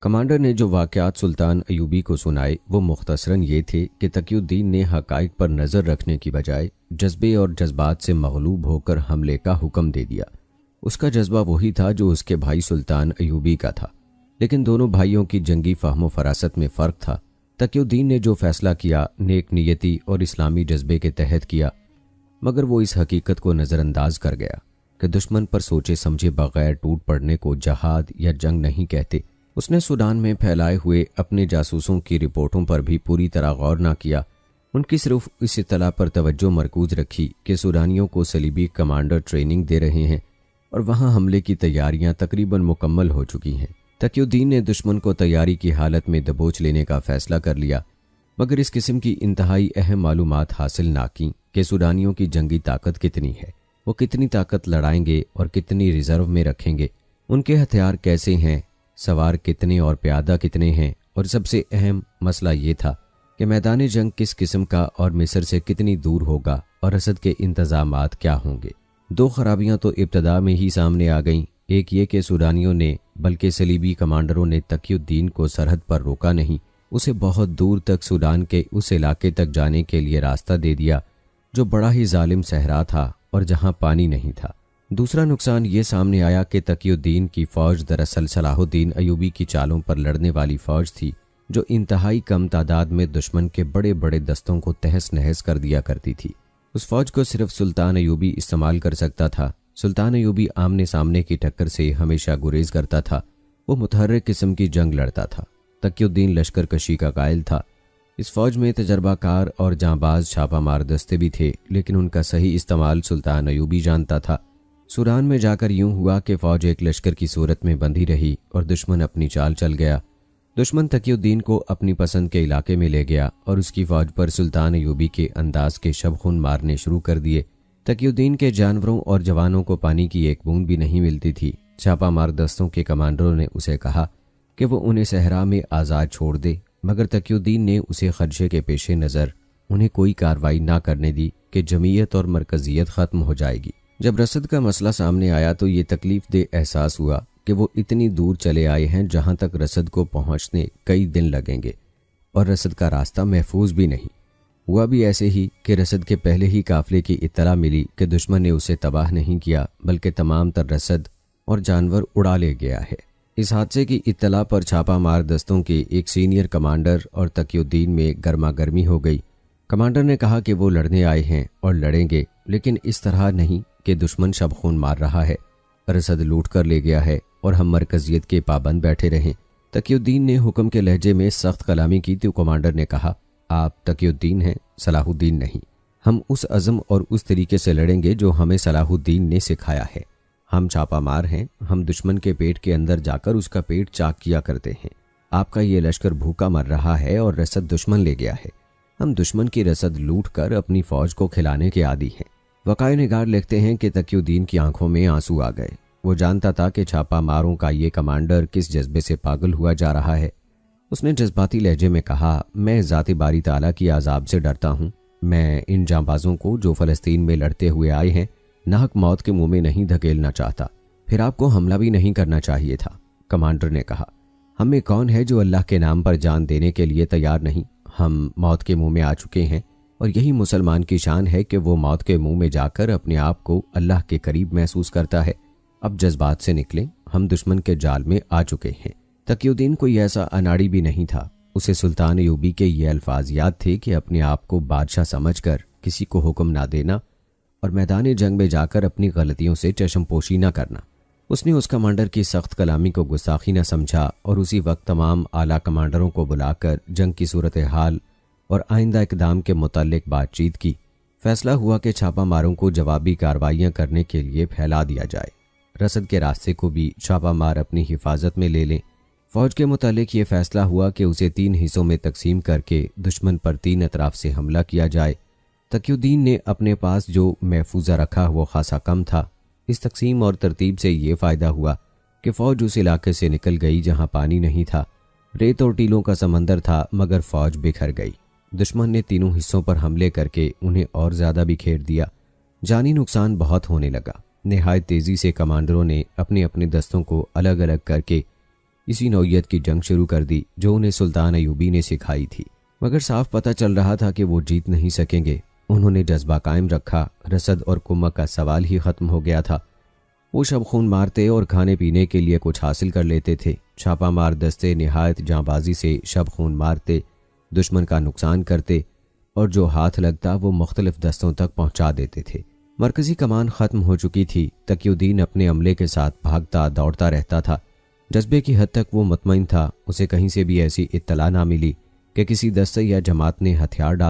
Commander ने जो वाक़यात सुल्तान अयूबी को सुनाए वो मुख्तसरन ये थे कि तकीउद्दीन ने हक़ाइक़ पर नज़र रखने की बजाय जज्बे और जज्बात से मग़लूब होकर हमले का हुक्म दे दिया। उसका जज्बा वही था जो उसके भाई सुल्तान अयूबी का था, लेकिन दोनों भाइयों की जंगी फ़हम फरासत में फ़र्क था। तकीउद्दीन ने जो फ़ैसला किया नेक नियति और इस्लामी जज्बे के तहत किया, मगर वो इस हकीकत को नज़रअंदाज कर गया कि दुश्मन पर सोचे समझे बगैर टूट पड़ने को जहाद या जंग नहीं कहते। उसने सूडान में फैलाए हुए अपने जासूसों की रिपोर्टों पर भी पूरी तरह गौर न किया। उनकी सिर्फ इस इत्तला पर तवज्जो मरकूज रखी कि सूडानियों को सलीबी कमांडर ट्रेनिंग दे रहे हैं और वहां हमले की तैयारियां तकरीबन मुकम्मल हो चुकी हैं। तकीउद्दीन ने दुश्मन को तैयारी की हालत में दबोच लेने का फैसला कर लिया, मगर इस किस्म की इंतहाई अहम मालूमात हासिल ना की कि सूडानियों की जंगी ताकत कितनी है, वो कितनी ताकत लड़ाएंगे और कितनी रिजर्व में रखेंगे, उनके हथियार कैसे हैं, सवार कितने और प्यादा कितने हैं, और सबसे अहम मसला ये था कि मैदान जंग किस किस्म का और मिस्र से कितनी दूर होगा और असद के इंतजामात क्या होंगे। दो खराबियां तो इब्तदा में ही सामने आ गईं। एक ये कि सूडानियों ने बल्कि सलीबी कमांडरों ने तकीउद्दीन को सरहद पर रोका नहीं, उसे बहुत दूर तक सूडान के उस इलाके तक जाने के लिए रास्ता दे दिया जो बड़ा ही जालिम सहरा था और जहां पानी नहीं था। दूसरा नुकसान ये सामने आया कि तकीउद्दीन की फ़ौज दरअसल सलाहुद्दीन अयूबी की चालों पर लड़ने वाली फ़ौज थी, जो इंतहाई कम तादाद में दुश्मन के बड़े बड़े दस्तों को तहस नहस कर दिया करती थी। उस फ़ौज को सिर्फ सुल्तान अयूबी इस्तेमाल कर सकता था। सुल्तान अयूबी आमने सामने की टक्कर से हमेशा गुरेज करता था। वो मुतहर्रिक किस्म की जंग लड़ता था। तकीउद्दीन लश्कर कशी का कायल था। इस फ़ौज में तजर्बाकार और जांबाज छापामार दस्ते भी थे, लेकिन उनका सही इस्तेमाल सुल्तान अयूबी जानता था। सूडान में जाकर यूं हुआ कि फ़ौज एक लश्कर की सूरत में बंधी रही और दुश्मन अपनी चाल चल गया। दुश्मन तकीउद्दीन को अपनी पसंद के इलाके में ले गया और उसकी फ़ौज पर सुल्तान अयूबी के अंदाज के शबखुन मारने शुरू कर दिए। तकीउद्दीन के जानवरों और जवानों को पानी की एक बूंद भी नहीं मिलती थी। छापामार दस्तों के कमांडरों ने उसे कहा कि वो उन्हें सहरा में आज़ाद छोड़ दे, मगर तकीउद्दीन ने उसे खदशे के पेश नज़र उन्हें कोई कार्रवाई ना करने दी कि जमीयत और मरकजियत ख़त्म हो जाएगी। जब रसद का मसला सामने आया तो ये तकलीफ दे एहसास हुआ कि वो इतनी दूर चले आए हैं जहां तक रसद को पहुंचने कई दिन लगेंगे और रसद का रास्ता महफूज भी नहीं। हुआ भी ऐसे ही कि रसद के पहले ही काफिले की इत्तला मिली कि दुश्मन ने उसे तबाह नहीं किया बल्कि तमाम तर रसद और जानवर उड़ा ले गया है। इस हादसे की इत्तला पर छापा मार दस्तों के एक सीनियर कमांडर और तकीउद्दीन में गर्मा गर्मी हो गई। कमांडर ने कहा कि वो लड़ने आए हैं और लड़ेंगे, लेकिन इस तरह नहीं कि दुश्मन शब खून मार रहा है, रसद लूट कर ले गया है और हम मरकजियत के पाबंद बैठे रहें। तकीउद्दीन ने हुक्म के लहजे में सख्त कलामी की तो कमांडर ने कहा, आप तकीउद्दीन हैं, सलाहुद्दीन नहीं। हम उस अज़म और उस तरीके से लड़ेंगे जो हमें सलाहुद्दीन ने सिखाया है। हम छापा मार हैं, हम दुश्मन के पेट के अंदर जाकर उसका पेट चाक किया करते हैं। आपका ये लश्कर भूखा मर रहा है और रसद दुश्मन ले गया है। हम दुश्मन की रसद लूट कर अपनी फ़ौज को खिलाने के आदी हैं। वकाई निगार लिखते हैं कि तकीउद्दीन की आंखों में आंसू आ गए। वो जानता था कि छापा मारों का ये कमांडर किस जज्बे से पागल हुआ जा रहा है। उसने जज्बाती लहजे में कहा, मैं ज़ाती बारी ताला की अज़ाब से डरता हूँ। मैं इन जांबाजों को जो फ़लस्तीन में लड़ते हुए आए हैं नाहक मौत के मुंह में नहीं धकेलना चाहता। फिर आपको हमला भी नहीं करना चाहिए था। कमांडर ने कहा, हम में कौन है जो अल्लाह के नाम पर जान देने के लिए तैयार नहीं। हम मौत के मुंह में आ चुके हैं और यही मुसलमान की शान है कि वो मौत के मुंह में जाकर अपने आप को अल्लाह के करीब महसूस करता है। अब जज्बात से निकले, हम दुश्मन के जाल में आ चुके हैं। तकीउद्दीन कोई ऐसा अनाड़ी भी नहीं था। उसे सुल्तान अयूबी के ये अल्फाज याद थे कि अपने आप को बादशाह समझकर किसी को हुक्म ना देना और मैदान जंग में जाकर अपनी गलतियों से चश्मपोशी न करना। उसने उस कमांडर की सख्त कलामी को गुस्ताखी न समझा और उसी वक्त तमाम आला कमांडरों को बुलाकर जंग की सूरत हाल और आइंदा इकदाम के मुताल्लिक बातचीत की। फैसला हुआ कि छापा मारों को जवाबी कार्रवाइयाँ करने के लिए फैला दिया जाए। रसद के रास्ते को भी छापा मार अपनी हिफाजत में ले लें। फौज के मुतालिक ये फैसला हुआ कि उसे 3 हिस्सों में तकसीम करके दुश्मन पर 3 अतराफ से हमला किया जाए। तकीउद्दीन ने अपने पास जो महफूजा रखा वो खासा कम था। इस तकसीम और तरतीब से ये फ़ायदा हुआ कि फ़ौज उस इलाके से निकल गई जहाँ पानी नहीं था, रेत और टीलों का समंदर था, मगर फ़ौज बिखर गई। दुश्मन ने तीनों हिस्सों पर हमले करके उन्हें और ज़्यादा बिखेर दिया। जानी नुकसान बहुत होने लगा। नहायत तेज़ी से कमांडरों ने अपने अपने दस्तों को अलग अलग करके इसी नौयत की जंग शुरू कर दी जो उन्हें सुल्तान अयूबी ने सिखाई थी, मगर साफ पता चल रहा था कि वो जीत नहीं सकेंगे। उन्होंने जज्बा कायम रखा, रसद और कुम्मक का सवाल ही खत्म हो गया था। वो शब खून मारते और खाने पीने के लिए कुछ हासिल कर लेते थे। छापा मार दस्ते निहायत जांबाजी से शब खून मारते, दुश्मन का नुकसान करते और जो हाथ लगता वो मुख्तलिफ दस्तों तक पहुंचा देते थे। मरकजी कमान ख़त्म हो चुकी थी। तकीउद्दीन अपने अमले के साथ भागता दौड़ता रहता था। जज्बे की हद तक वो मुतमईन था। उसे कहीं से भी ऐसी इत्तला ना मिली कि किसी दस्ते या जमात ने हथियार डाल